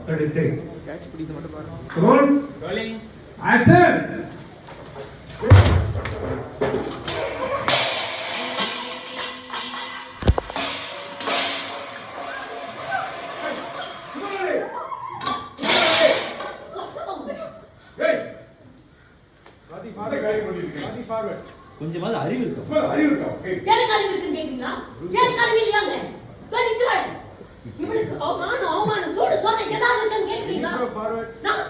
Ready, take. Catch பிடிக்க மட்டும் பாருங்க. Roll. Rolling. Action. கொஞ்சமாவது அறிவு இருக்கும். எனக்கு அறிவு இருக்குன்னு கேட்டீங்களா? எனக்கு அறிவு இல்லையாங்க? இவனுக்கு அவமானம் சூடு சோதனை ஏதாவது இருக்குன்னு கேட்டீங்களா? நான்